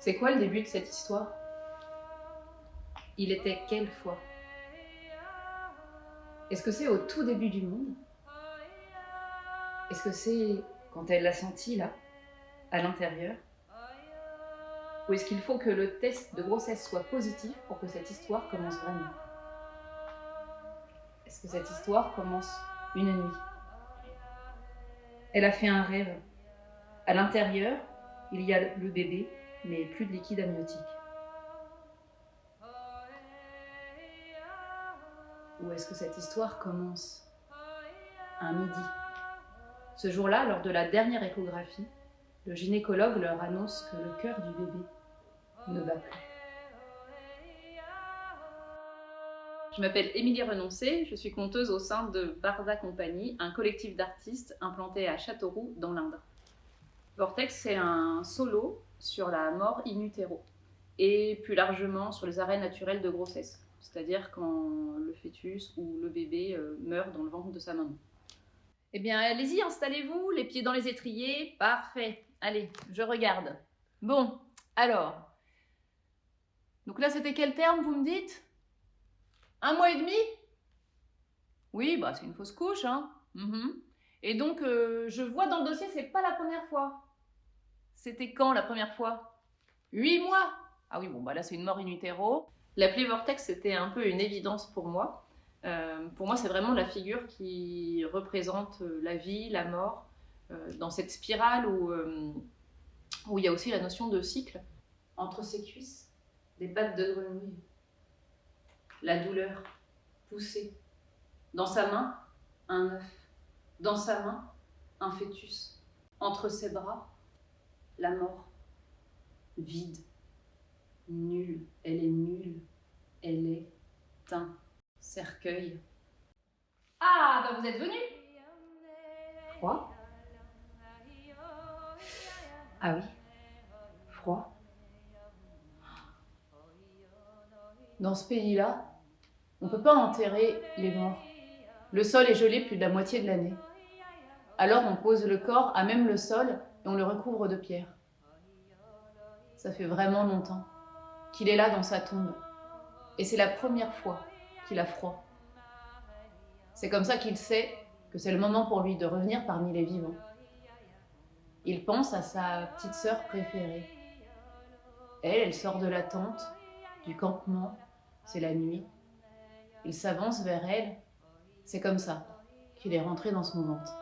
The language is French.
C'est quoi le début de cette histoire? Il était quelle fois? Est-ce que c'est au tout début du monde? Est-ce que c'est quand elle l'a senti là, à l'intérieur? Ou est-ce qu'il faut que le test de grossesse soit positif pour que cette histoire commence vraiment? Est-ce que cette histoire commence une nuit? Elle a fait un rêve. À l'intérieur, il y a le bébé, mais plus de liquide amniotique. Ou est-ce que cette histoire commence un midi? Ce jour-là, lors de la dernière échographie, le gynécologue leur annonce que le cœur du bébé ne bat plus. Je m'appelle Émilie Renoncé, je suis conteuse au sein de Barda Compagnie, un collectif d'artistes implanté à Châteauroux, dans l'Indre. Vortex, c'est un solo sur la mort in utero et plus largement sur les arrêts naturels de grossesse, c'est-à-dire quand le fœtus ou le bébé meurt dans le ventre de sa maman. Eh bien, allez-y, installez-vous, les pieds dans les étriers, parfait. Allez, je regarde. Bon, alors. Donc là, c'était quel terme, vous me dites? 1 mois et demi? Oui, bah c'est une fausse couche, hein. Et donc, je vois dans le dossier, c'est pas la première fois. C'était quand la première fois? 8 mois? Ah oui, bon, bah là, c'est une mort in utero. L'appeler Vortex, c'était un peu une évidence pour moi. Pour moi, c'est vraiment la figure qui représente la vie, la mort, dans cette spirale où il y a aussi la notion de cycle. Entre ses cuisses, des pattes de grenouille, la douleur, poussée. Dans sa main, un œuf. Dans sa main, un fœtus. Entre ses bras, la mort. Vide. Nulle. Elle est nulle. Elle est un cercueil. Ah, bah vous êtes venus. Froid? Ah oui, froid. Dans ce pays-là, on ne peut pas enterrer les morts. Le sol est gelé plus de la moitié de l'année. Alors on pose le corps à même le sol et on le recouvre de pierre. Ça fait vraiment longtemps qu'il est là dans sa tombe. Et c'est la première fois qu'il a froid. C'est comme ça qu'il sait que c'est le moment pour lui de revenir parmi les vivants. Il pense à sa petite sœur préférée. Elle sort de la tente, du campement, c'est la nuit. Il s'avance vers elle, c'est comme ça qu'il est rentré dans son ventre.